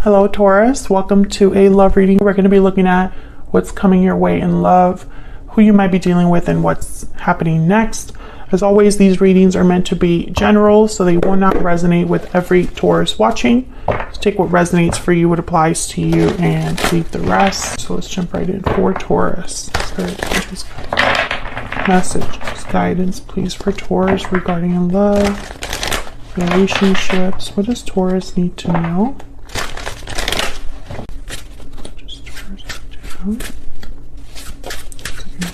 Hello Taurus, welcome to a love reading. We're going to be looking at what's coming your way in love, who you might be dealing with, and what's happening next. As always, these readings are meant to be general, so they will not resonate with every Taurus watching. Just take what resonates for you, what applies to you, and leave the rest. So let's jump right in for Taurus. Spirit, messages, guidance, please, for Taurus regarding in love, relationships. What does Taurus need to know? Second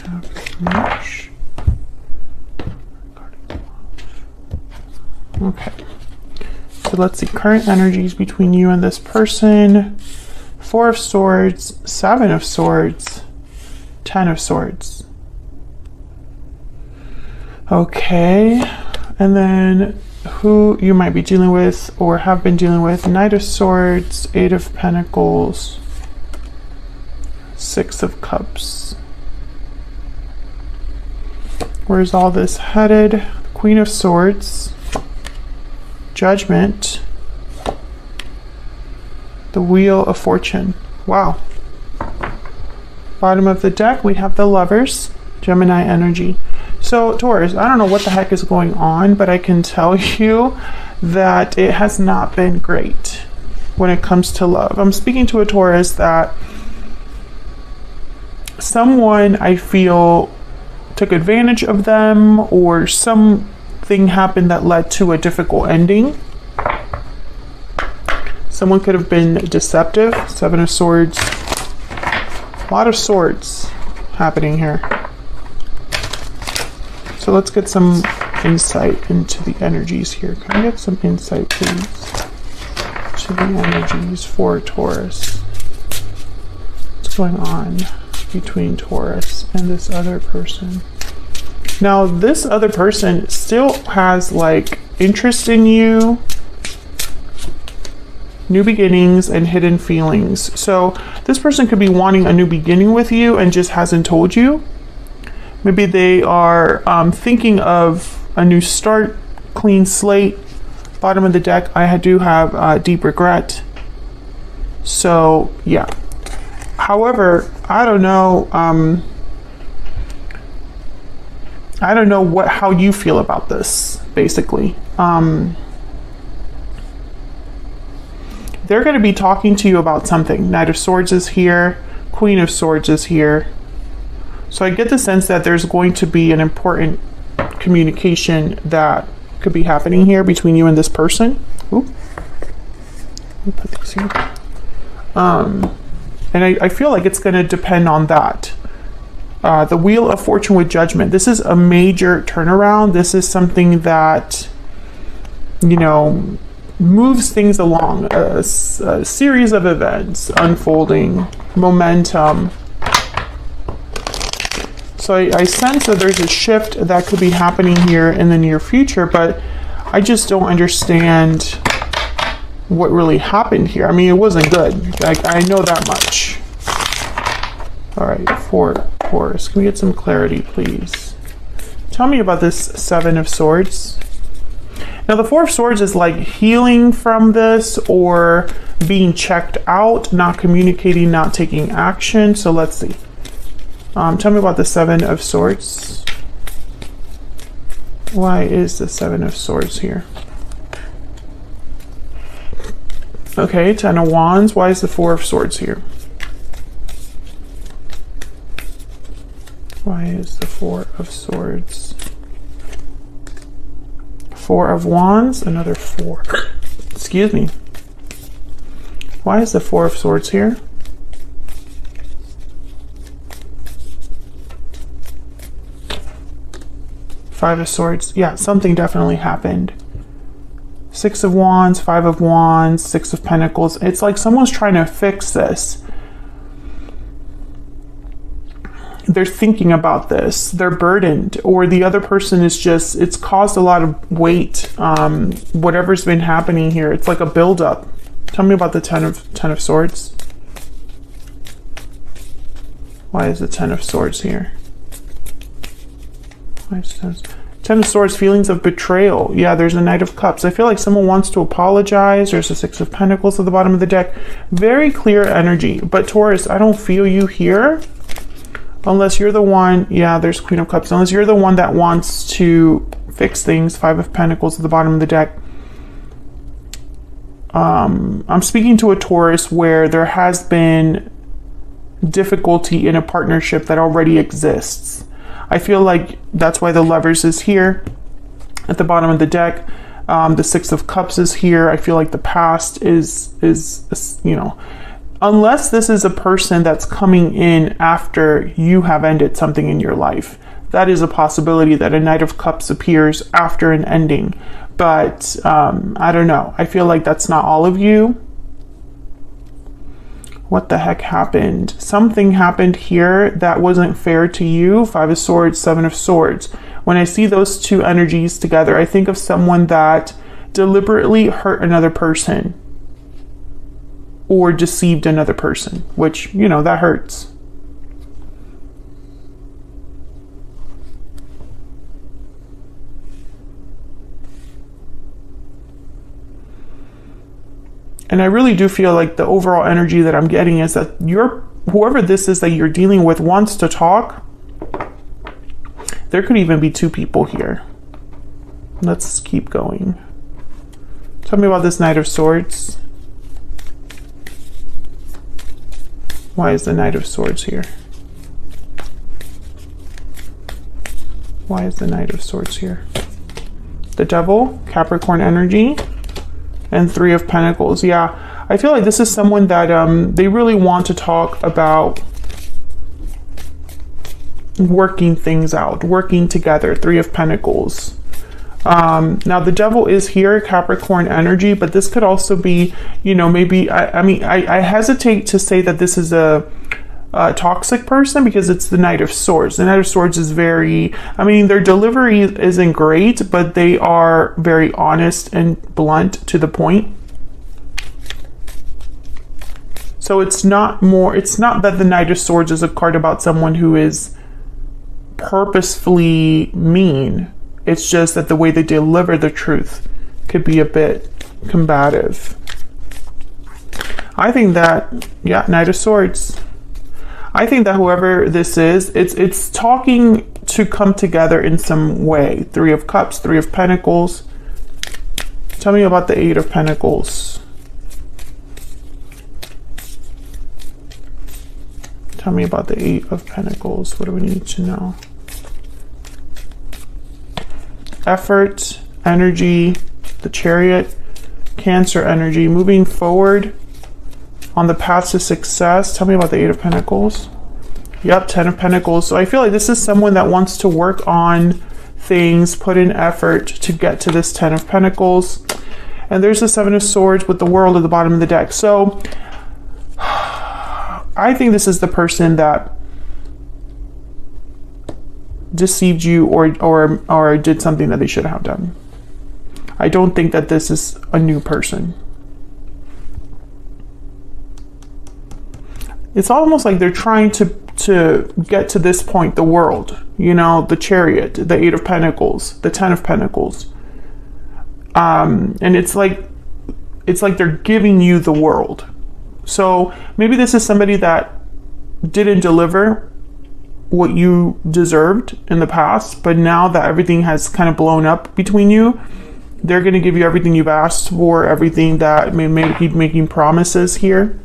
half of March. Okay. So let's see. Current energies between you and this person. 4 of Swords, 7 of Swords, 10 of Swords. Okay. And then who you might be dealing with or have been dealing with. Knight of Swords, 8 of Pentacles, 6 of Cups. Where's all this headed? Queen of Swords, Judgment, the Wheel of Fortune. Wow. Bottom of the deck, we have the Lovers, Gemini energy. So Taurus, I don't know what the heck is going on, but I can tell you that it has not been great when it comes to love. I'm speaking to a Taurus that someone, I feel, took advantage of them, or something happened that led to a difficult ending. Someone could have been deceptive. 7 of Swords. A lot of swords happening here. So let's get some insight into the energies here. Can I get some insight, please, to the energies for Taurus? What's going on between Taurus and this other person? Now, this other person still has like interest in you, new beginnings, and hidden feelings. So this person could be wanting a new beginning with you and just hasn't told you. Maybe they are thinking of a new start, clean slate. Bottom of the deck, I do have deep regret. So yeah. However, I don't know how you feel about this, basically. They're going to be talking to you about something. Knight of Swords is here. Queen of Swords is here. So I get the sense that there's going to be an important communication that could be happening here between you and this person. Ooh. Let me put these here. And I feel like it's going to depend on that. The Wheel of Fortune with Judgment. This is a major turnaround. This is something that, you know, moves things along. A series of events unfolding, momentum. So I sense that there's a shift that could be happening here in the near future, but I just don't understand what really happened here. I mean, it wasn't good. I know that much. All right, for Taurus, can we get some clarity, please? Tell me about this 7 of Swords. Now, the 4 of Swords is like healing from this or being checked out, not communicating, not taking action. So let's see. Tell me about the 7 of Swords. Why is the 7 of Swords here? Okay, 10 of Wands. Why is the 4 of Swords here? Why is the 4 of Swords? 4 of Wands, another 4. Excuse me. Why is the 4 of Swords here? Five of Swords. Yeah, something definitely happened. 6 of Wands, 5 of Wands, 6 of Pentacles. It's like someone's trying to fix this. They're thinking about this. They're burdened, or the other person is just, it's caused a lot of weight. Whatever's been happening here, it's like a buildup. Tell me about the 10 of Swords. Why is the 10 of Swords here? Ten of Swords, feelings of betrayal. Yeah, there's a Knight of Cups. I feel like someone wants to apologize. There's a Six of Pentacles at the bottom of the deck. Very clear energy. But Taurus, I don't feel you here. Unless you're the one, yeah, there's Queen of Cups. Unless you're the one that wants to fix things. Five of Pentacles at the bottom of the deck. I'm speaking to a Taurus where there has been difficulty in a partnership that already exists. I feel like that's why the Lovers is here at the bottom of the deck. The Six of Cups is here. I feel like the past is, you know, unless this is a person that's coming in after you have ended something in your life. That is a possibility that a Knight of Cups appears after an ending. But I don't know. I feel like that's not all of you. What the heck happened? Something happened here that wasn't fair to you. Five of Swords, Seven of Swords. When I see those two energies together, I think of someone that deliberately hurt another person or deceived another person, which, you know, that hurts. And I really do feel like the overall energy that I'm getting is that whoever this is that you're dealing with wants to talk. There could even be two people here. Let's keep going. Tell me about this Knight of Swords. Why is the Knight of Swords here? Why is the Knight of Swords here? The Devil, Capricorn energy. And Three of Pentacles. Yeah, I feel like this is someone that they really want to talk about working things out, working together. Three of Pentacles. Now the Devil is here, Capricorn energy, but this could also be, you know, maybe, I hesitate to say that this is a toxic person because it's the Knight of Swords. The Knight of Swords is very, I mean, their delivery isn't great, but they are very honest and blunt to the point. So it's not that the Knight of Swords is a card about someone who is purposefully mean. It's just that the way they deliver the truth could be a bit combative. I think that, yeah, Knight of Swords. I think that whoever this is, it's talking to come together in some way. Three of Cups, Three of Pentacles. Tell me about the Eight of Pentacles. Tell me about the Eight of Pentacles. What do we need to know? Effort, energy, the Chariot, Cancer energy, moving forward on the path to success. Tell me about the Eight of Pentacles. Yep, Ten of Pentacles. So I feel like this is someone that wants to work on things, put in effort to get to this Ten of Pentacles. And there's the Seven of Swords with the World at the bottom of the deck. So I think this is the person that deceived you or did something that they should have done. I don't think that this is a new person. It's almost like they're trying to get to this point, the World, you know, the Chariot, the Eight of Pentacles, the Ten of Pentacles. And it's like they're giving you the world. So maybe this is somebody that didn't deliver what you deserved in the past, but now that everything has kind of blown up between you, they're going to give you everything you've asked for, everything that may keep making promises here.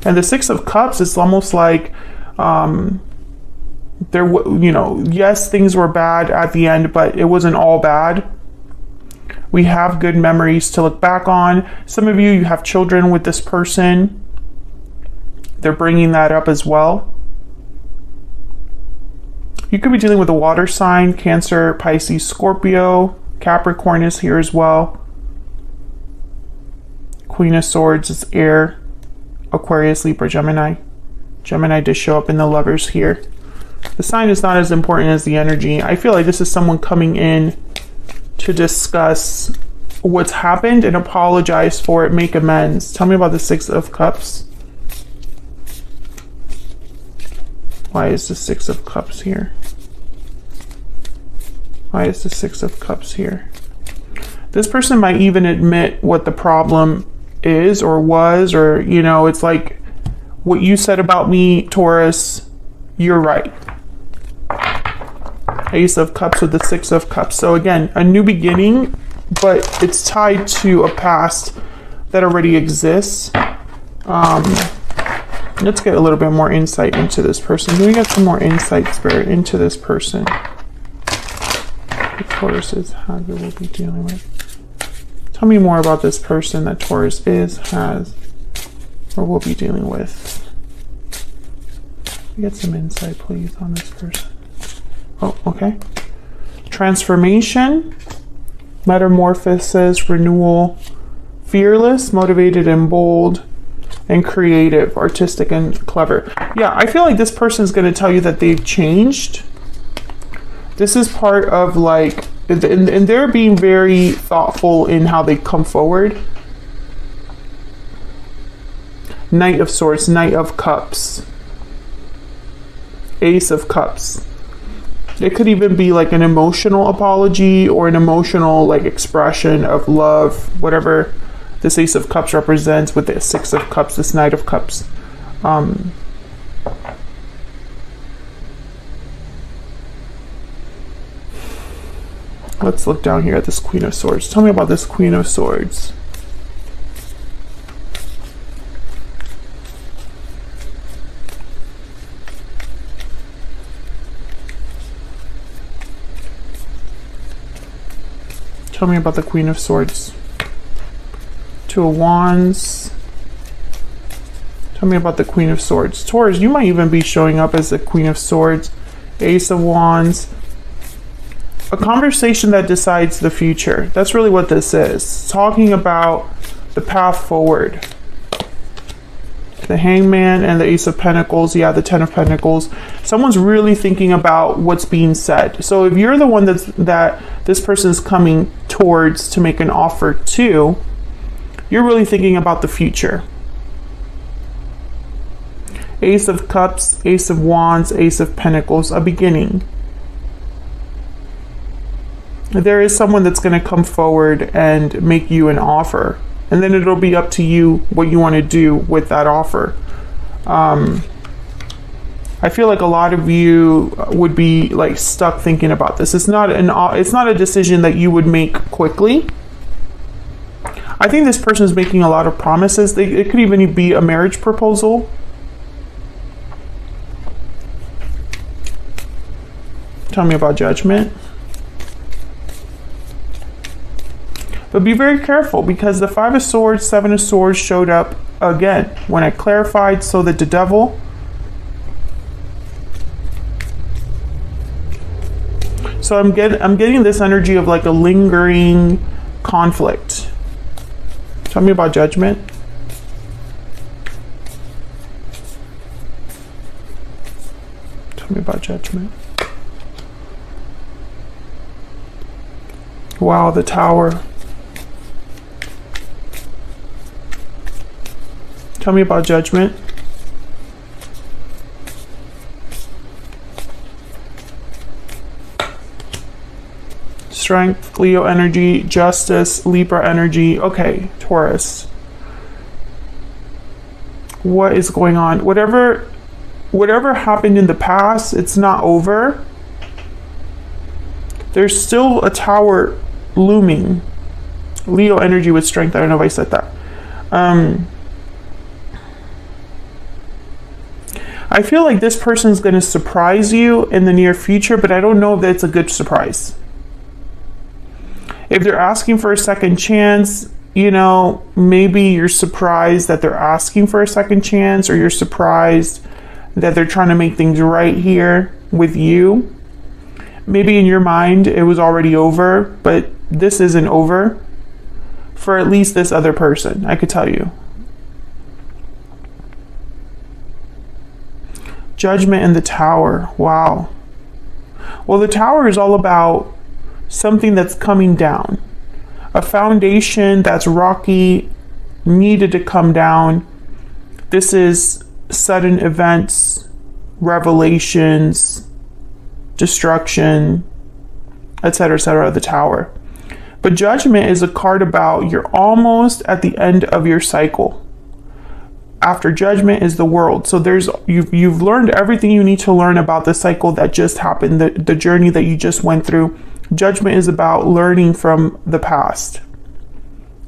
And the Six of Cups, it's almost like there, you know, yes, things were bad at the end, but it wasn't all bad. We have good memories to look back on. Some of you have children with this person. They're bringing that up as well. You could be dealing with a water sign, Cancer, Pisces, Scorpio. Capricorn is here as well. Queen of Swords is air. Aquarius, Libra, Gemini. Gemini does show up in the Lovers here. The sign is not as important as the energy. I feel like this is someone coming in to discuss what's happened and apologize for it, make amends. Tell me about the Six of Cups. Why is the Six of Cups here? Why is the Six of Cups here? This person might even admit what the problem is or was, or, you know, it's like, what you said about me, Taurus, you're right. Ace of Cups with the Six of Cups. So again, a new beginning, but it's tied to a past that already exists. Let's get a little bit more insight into this person. Can we get some more insight, Spirit, into this person? The Taurus is, has, or will be dealing with. Tell me more about this person that Taurus is, has, or will be dealing with. Get some insight, please, on this person. Oh, okay. Transformation, metamorphosis, renewal, fearless, motivated and bold, and creative, artistic and clever. Yeah, I feel like this person is going to tell you that they've changed. This is part of like, and they're being very thoughtful in how they come forward. Knight of Swords, Knight of Cups, Ace of Cups. It could even be like an emotional apology or an emotional like expression of love, whatever this Ace of Cups represents with the Six of Cups, this Knight of Cups. Let's look down here at this Queen of Swords. Tell me about this Queen of Swords. Tell me about the Queen of Swords. Two of Wands. Tell me about the Queen of Swords. Taurus, you might even be showing up as the Queen of Swords. Ace of Wands. A conversation that decides the future. That's really what this is. Talking about the path forward. The Hangman and the Ace of Pentacles. Yeah, the Ten of Pentacles. Someone's really thinking about what's being said. So if you're the one that this person's coming towards to make an offer to, you're really thinking about the future. Ace of Cups, Ace of Wands, Ace of Pentacles, a beginning. There is someone that's going to come forward and make you an offer. And then it'll be up to you what you want to do with that offer. I feel like a lot of you would be like stuck thinking about this. It's not a decision that you would make quickly. I think this person is making a lot of promises. It could even be a marriage proposal. Tell me about Judgment. But be very careful, because the Five of Swords, Seven of Swords showed up again when I clarified. So that the Devil. So I'm getting this energy of like a lingering conflict. Tell me about Judgment. Tell me about Judgment. Wow, the Tower. Tell me about Judgment. Strength, Leo energy, Justice, Libra energy. Okay, Taurus. What is going on? Whatever happened in the past, it's not over. There's still a Tower looming. Leo energy with Strength. I don't know if I said that. I feel like this person's going to surprise you in the near future, but I don't know if that's a good surprise. If they're asking for a second chance, you know, maybe you're surprised that they're asking for a second chance, or you're surprised that they're trying to make things right here with you. Maybe in your mind it was already over, but this isn't over for at least this other person, I could tell you. Judgment and the Tower. Wow. Well, the Tower is all about something that's coming down. A foundation that's rocky, needed to come down. This is sudden events, revelations, destruction, etc., the Tower. But Judgment is a card about you're almost at the end of your cycle. After Judgment is the World. So you've learned everything you need to learn about the cycle that just happened, the journey that you just went through. Judgment is about learning from the past,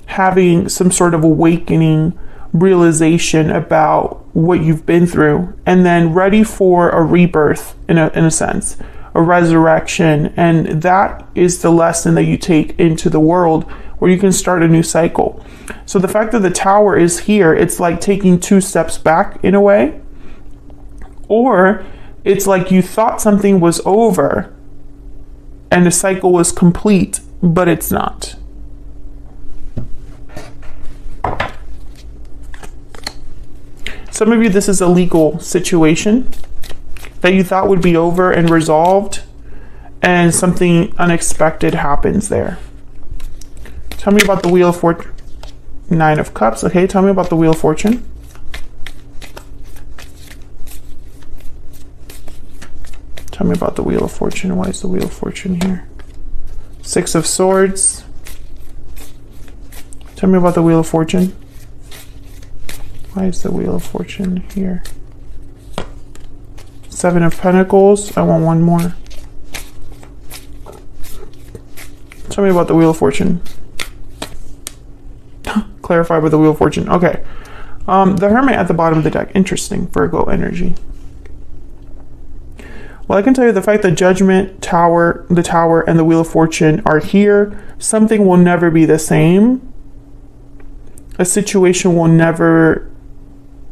having some sort of awakening, realization about what you've been through, and then ready for a rebirth in a sense, a resurrection. And that is the lesson that you take into the world, where you can start a new cycle. So the fact that the Tower is here, it's like taking 2 steps back in a way, or it's like you thought something was over and the cycle was complete, but it's not. Some of you, this is a legal situation that you thought would be over and resolved, and something unexpected happens there. Tell me about the Wheel of Fortune. 9 of Cups. Okay, tell me about the Wheel of Fortune. Tell me about the Wheel of Fortune. Why is the Wheel of Fortune here? 6 of Swords. Tell me about the Wheel of Fortune. Why is the Wheel of Fortune here? 7 of Pentacles. I want one more. Tell me about the Wheel of Fortune. Clarify with the Wheel of Fortune. Okay. The Hermit at the bottom of the deck. Interesting. Virgo energy. Well, I can tell you the fact that Judgment, Tower, the Tower, and the Wheel of Fortune are here, something will never be the same. A situation will never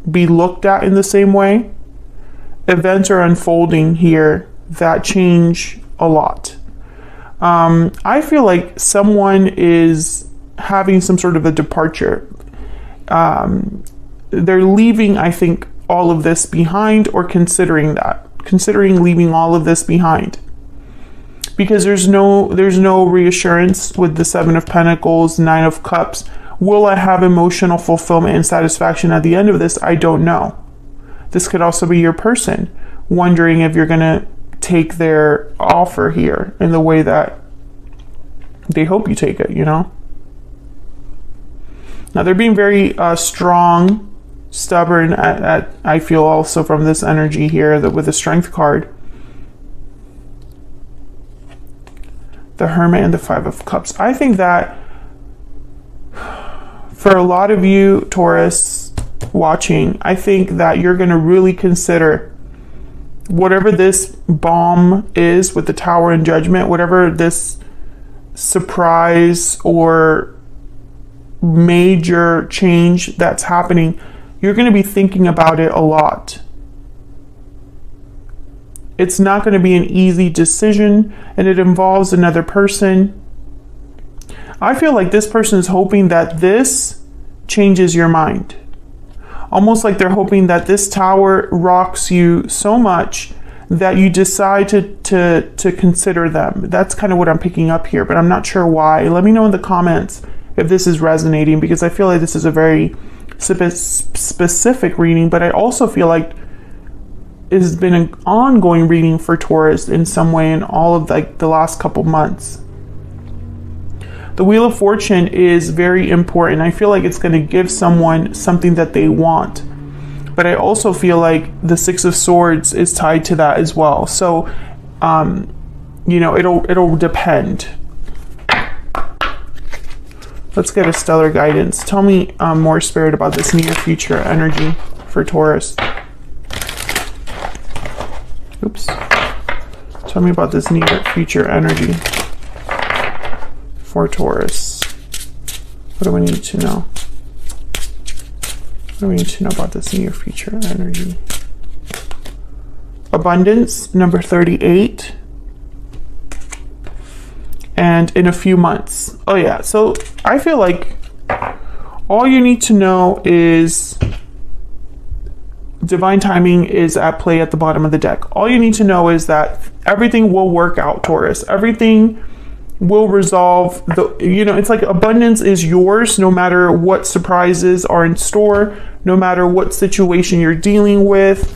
be looked at in the same way. Events are unfolding here that change a lot. I feel like someone is having some sort of a departure. They're leaving, I think, all of this behind, or considering leaving all of this behind, because there's no reassurance with the 7 of Pentacles, 9 of Cups. Will I have emotional fulfillment and satisfaction at the end of this? I don't know. This could also be your person wondering if you're going to take their offer here in the way that they hope you take it, you know? Now, they're being very strong, stubborn, I feel also from this energy here, that with the Strength card. The Hermit and the 5 of Cups. I think that for a lot of you, Taurus, watching, I think that you're going to really consider whatever this bomb is with the Tower and Judgment, whatever this surprise or major change that's happening, you're going to be thinking about it a lot. It's not going to be an easy decision, and it involves another person. I feel like this person is hoping that this changes your mind. Almost like they're hoping that this Tower rocks you so much that you decide to consider them. That's kind of what I'm picking up here, but I'm not sure why. Let me know in the comments if this is resonating, because I feel like this is a very specific reading, but I also feel like it has been an ongoing reading for Taurus in some way in all of like the last couple months. The Wheel of Fortune is very important. I feel like it's going to give someone something that they want, but I also feel like the 6 of Swords is tied to that as well. So, you know, it'll depend. Let's get a stellar guidance. Tell me more, Spirit, about this near future energy for Taurus. Oops. Tell me about this near future energy for Taurus. What do we need to know? What do we need to know about this near future energy? Abundance, number 38. And in a few months. Oh yeah, so I feel like all you need to know is divine timing is at play at the bottom of the deck. All you need to know is that everything will work out, Taurus. Everything will resolve. It's like abundance is yours no matter what surprises are in store, no matter what situation you're dealing with.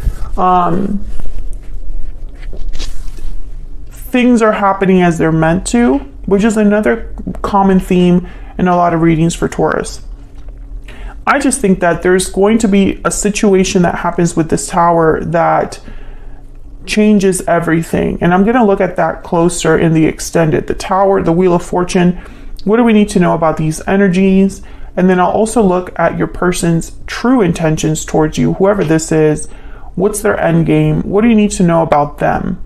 things are happening as they're meant to, which is another common theme in a lot of readings for Taurus. I just think that there's going to be a situation that happens with this Tower that changes everything. And I'm going to look at that closer in the extended. The Tower, the Wheel of Fortune. What do we need to know about these energies? And then I'll also look at your person's true intentions towards you, whoever this is. What's their end game? What do you need to know about them?